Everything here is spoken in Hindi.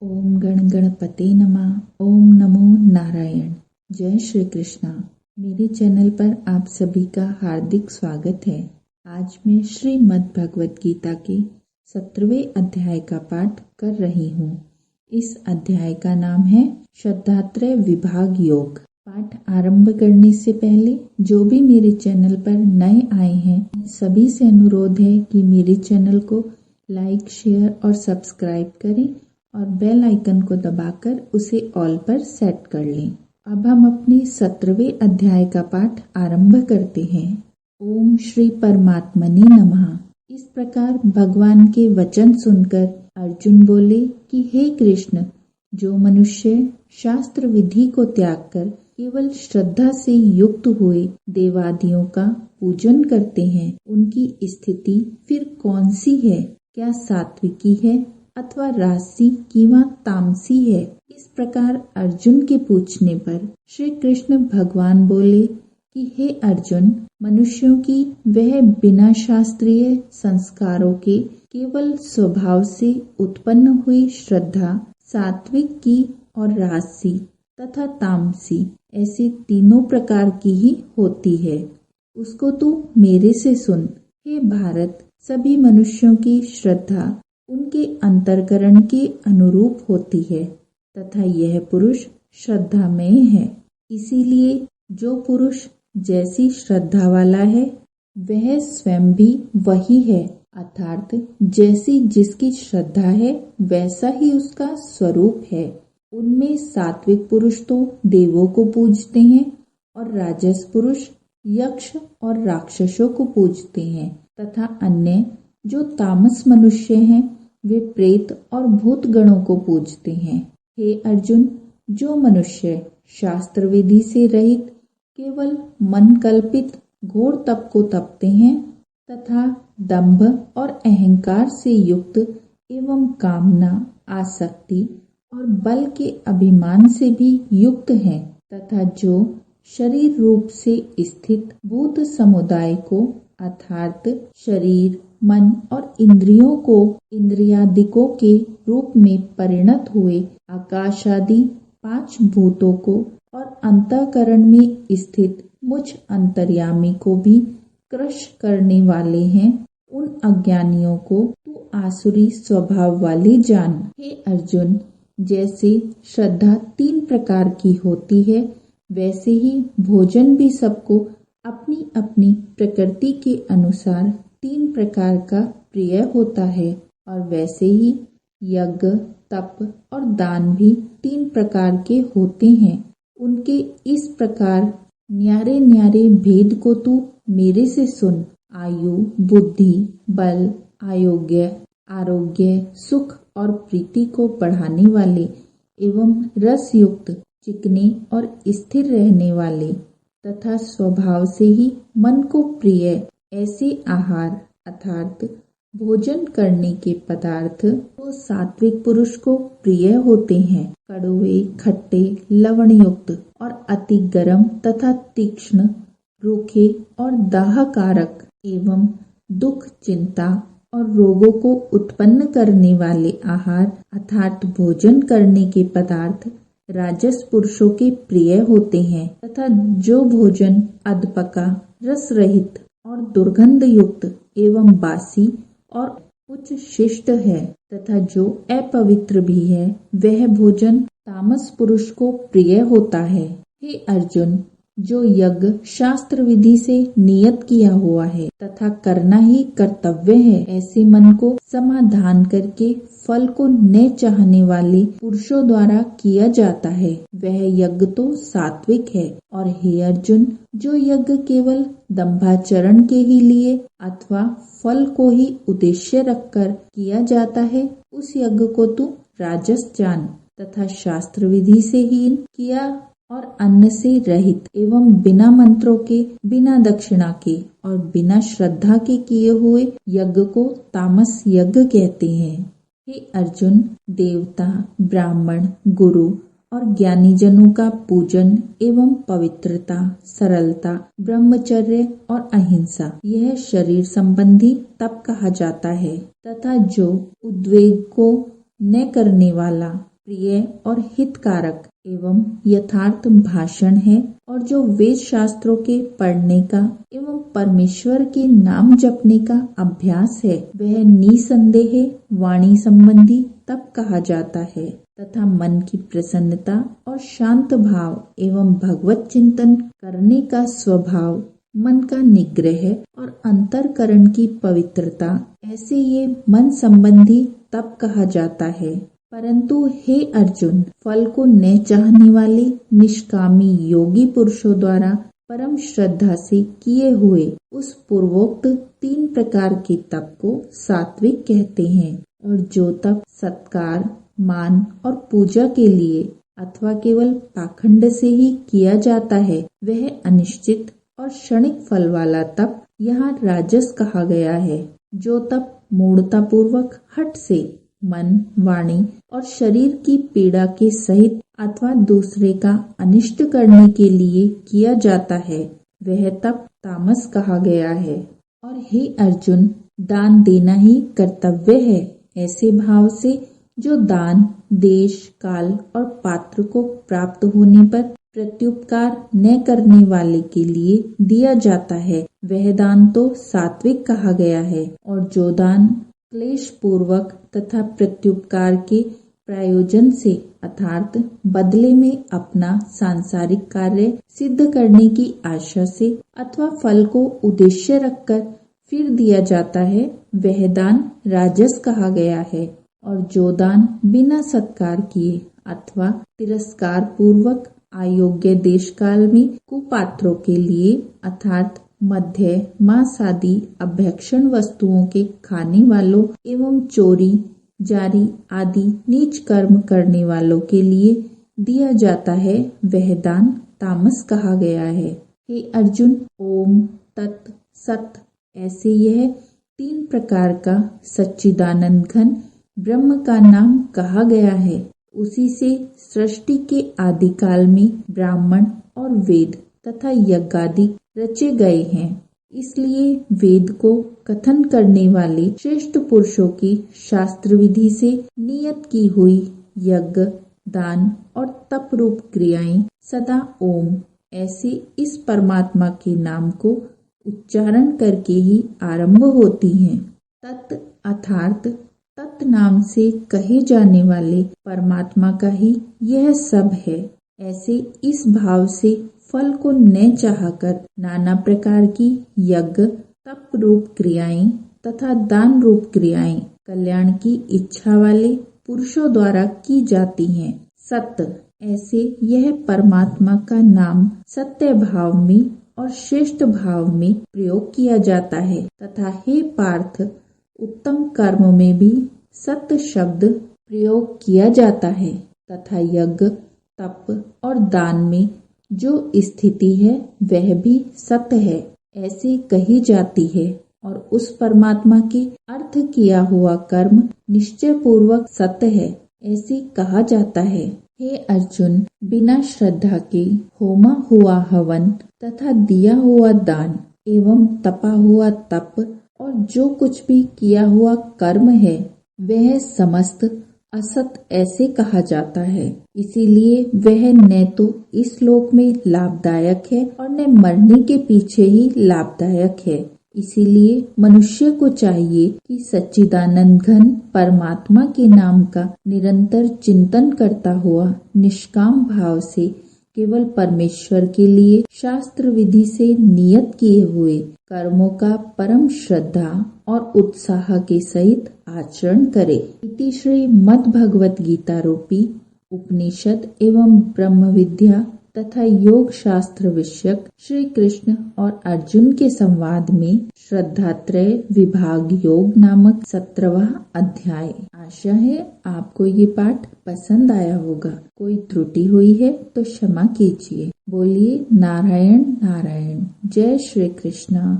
ओम गण गणपते नमः। ओम नमो नारायण। जय श्री कृष्णा। मेरे चैनल पर आप सभी का हार्दिक स्वागत है। आज मैं श्रीमद् भगवत गीता के 17वें अध्याय का पाठ कर रही हूँ। इस अध्याय का नाम है श्रद्धात्रय विभाग योग। पाठ आरंभ करने से पहले जो भी मेरे चैनल पर नए आए हैं सभी से अनुरोध है कि मेरे चैनल को लाइक, शेयर और सब्सक्राइब करें और बेल आइकन को दबाकर उसे ऑल पर सेट कर लें। अब हम अपने 17वें अध्याय का पाठ आरंभ करते हैं। ओम श्री परमात्मने नमः। इस प्रकार भगवान के वचन सुनकर अर्जुन बोले कि हे कृष्ण, जो मनुष्य शास्त्र विधि को त्याग कर केवल श्रद्धा से युक्त हुए देवादियों का पूजन करते हैं, उनकी स्थिति फिर कौन सी है? क्या सात्विकी है अथवा राजसी किंवा तामसी है? इस प्रकार अर्जुन के पूछने पर श्री कृष्ण भगवान बोले कि हे अर्जुन, मनुष्यों की वह बिना शास्त्रीय संस्कारों के केवल स्वभाव से उत्पन्न हुई श्रद्धा सात्विक की और राजसी तथा तामसी ऐसे तीनों प्रकार की ही होती है। उसको तू मेरे से सुन। हे भारत, सभी मनुष्यों की श्रद्धा उनके अंतःकरण के अनुरूप होती है तथा यह पुरुष श्रद्धामय है। इसीलिए जो पुरुष जैसी श्रद्धा वाला है वह स्वयं भी वही है, अर्थात जैसी जिसकी श्रद्धा है वैसा ही उसका स्वरूप है। उनमें सात्विक पुरुष तो देवों को पूजते हैं और राजस पुरुष यक्ष और राक्षसों को पूजते हैं तथा अन्य जो तामस मनुष्य हैं वे प्रेत और भूत गणों को पूजते हैं। हे अर्जुन, जो मनुष्य शास्त्र विधि से रहित केवल मन कल्पित घोर तप को तपते हैं तथा दंभ और अहंकार से युक्त एवं कामना, आसक्ति और बल के अभिमान से भी युक्त हैं तथा जो शरीर रूप से स्थित भूत समुदाय को अर्थात शरीर, मन और इंद्रियों को इंद्रियादिकों के रूप में परिणत हुए आकाश आदि 5 भूतों को और अंतःकरण में स्थित मुझ अंतर्यामी को भी क्रश करने वाले हैं, उन अज्ञानियों को तू आसुरी स्वभाव वाले जान। हे अर्जुन, जैसे श्रद्धा 3 प्रकार की होती है वैसे ही भोजन भी सबको अपनी अपनी प्रकृति के अनुसार 3 प्रकार का प्रिय होता है और वैसे ही यज्ञ, तप और दान भी 3 प्रकार के होते हैं। उनके इस प्रकार न्यारे न्यारे भेद को तू मेरे से सुन। आयु, बुद्धि, बल, आरोग्य, सुख और प्रीति को बढ़ाने वाले एवं रस युक्त, चिकने और स्थिर रहने वाले तथा स्वभाव से ही मन को प्रिय ऐसे आहार अर्थात भोजन करने के पदार्थ तो सात्विक पुरुष को प्रिय होते हैं। कड़वे, खट्टे, लवण युक्त और अति गर्म तथा तीक्ष्ण, रूखे और दाहकारक एवं दुख, चिंता और रोगों को उत्पन्न करने वाले आहार अर्थात भोजन करने के पदार्थ राजस पुरुषों के प्रिय होते हैं तथा जो भोजन अधपका, रस रहित और दुर्गंध युक्त एवं बासी और उच्च शिष्ट है तथा जो अपवित्र भी है वह भोजन तामस पुरुष को प्रिय होता है। हे अर्जुन, जो यज्ञ शास्त्र विधि से नियत किया हुआ है तथा करना ही कर्तव्य है, ऐसे मन को समाधान करके फल को न चाहने वाले पुरुषों द्वारा किया जाता है, वह यज्ञ तो सात्विक है। और हे अर्जुन, जो यज्ञ केवल दंभाचरण के ही लिए अथवा फल को ही उद्देश्य रखकर किया जाता है, उस यज्ञ को तू राजस जान तथा शास्त्र विधि से हीन किया और अन्न से रहित एवं बिना मंत्रों के, बिना दक्षिणा के और बिना श्रद्धा के किए हुए यज्ञ को तामस यज्ञ कहते हैं। हे अर्जुन, देवता, ब्राह्मण, गुरु और ज्ञानी जनों का पूजन एवं पवित्रता, सरलता, ब्रह्मचर्य और अहिंसा यह शरीर संबंधी तप कहा जाता है तथा जो उद्वेग को न करने वाला, प्रिय और हितकारक एवं यथार्थ भाषण है, और जो वेद शास्त्रों के पढ़ने का एवं परमेश्वर के नाम जपने का अभ्यास है, वह निसंदेह वाणी संबंधी तप कहा जाता है तथा मन की प्रसन्नता और शांत भाव एवं भगवत चिंतन करने का स्वभाव, मन का निग्रह और अंतःकरण की पवित्रता, ऐसे ये मन संबंधी तप कहा जाता है। परंतु हे अर्जुन, फल को न चाहने वाले निष्कामी योगी पुरुषों द्वारा परम श्रद्धा से किए हुए उस पूर्वोक्त 3 प्रकार के तप को सात्विक कहते हैं, और जो तप सत्कार, मान और पूजा के लिए अथवा केवल पाखंड से ही किया जाता है, वह अनिश्चित और क्षणिक फल वाला तप यहाँ राजस कहा गया है। जो तप मूढ़ता पूर्वक हठ से मन, वाणी और शरीर की पीड़ा के सहित अथवा दूसरे का अनिष्ट करने के लिए किया जाता है, वह तप तामस कहा गया है। और हे अर्जुन, दान देना ही कर्तव्य है, ऐसे भाव से जो दान देश, काल और पात्र को प्राप्त होने पर प्रत्युपकार न करने वाले के लिए दिया जाता है, वह दान तो सात्विक कहा गया है। और जो दान क्लेश पूर्वक तथा प्रत्युपकार के प्रयोजन से अर्थात बदले में अपना सांसारिक कार्य सिद्ध करने की आशा से अथवा फल को उद्देश्य रखकर फिर दिया जाता है, वह दान राजस कहा गया है। और जो दान बिना सत्कार किए अथवा तिरस्कार पूर्वक अयोग्य देश काल में कुपात्रों के लिए अर्थात मध्य, मांस आदि अभक्षण वस्तुओं के खाने वालों एवं चोरी, जारी आदि नीच कर्म करने वालों के लिए दिया जाता है, वह दान तामस कहा गया है। हे अर्जुन, ओम, तत्, सत ऐसे यह 3 प्रकार का सच्चिदानंद घन ब्रह्म का नाम कहा गया है। उसी से सृष्टि के आदि काल में ब्राह्मण और वेद तथा यज्ञादि रचे गए हैं। इसलिए वेद को कथन करने वाले श्रेष्ठ पुरुषों की शास्त्र विधि से नियत की हुई यज्ञ, दान और तप रूप क्रियाएं सदा ओम ऐसे इस परमात्मा के नाम को उच्चारण करके ही आरंभ होती हैं। तत् अर्थात तत् नाम से कहे जाने वाले परमात्मा का ही यह सब है। ऐसे इस भाव से फल को न चाहकर नाना प्रकार की यज्ञ, तप रूप क्रियाएं तथा दान रूप क्रियाएं कल्याण की इच्छा वाले पुरुषों द्वारा की जाती हैं। सत्य ऐसे यह परमात्मा का नाम सत्य भाव में और श्रेष्ठ भाव में प्रयोग किया जाता है तथा हे पार्थ, उत्तम कर्म में भी सत्य शब्द प्रयोग किया जाता है तथा यज्ञ, तप और दान में जो स्थिति है वह भी सत्य है ऐसे कही जाती है। और उस परमात्मा के अर्थ किया हुआ कर्म निश्चय पूर्वक सत्य है ऐसे कहा जाता है। हे अर्जुन, बिना श्रद्धा के होमा हुआ हवन तथा दिया हुआ दान एवं तपा हुआ तप और जो कुछ भी किया हुआ कर्म है वह समस्त असत ऐसे कहा जाता है। इसीलिए वह न तो इस लोक में लाभदायक है और न मरने के पीछे ही लाभदायक है। इसीलिए मनुष्य को चाहिए कि सच्चिदानंद घन परमात्मा के नाम का निरंतर चिंतन करता हुआ निष्काम भाव से केवल परमेश्वर के लिए शास्त्र विधि से नियत किए हुए कर्मों का परम श्रद्धा और उत्साह के सहित आचरण करे। इति श्री मद् भगवत गीता रूपी उपनिषद एवं ब्रह्म विद्या तथा योग शास्त्र विषयक श्री कृष्ण और अर्जुन के संवाद में श्रद्धात्रय विभाग योग नामक 17वां अध्याय। आशा है आपको ये पाठ पसंद आया होगा। कोई त्रुटि हुई है तो क्षमा कीजिए। बोलिए नारायण नारायण। जय श्री कृष्ण।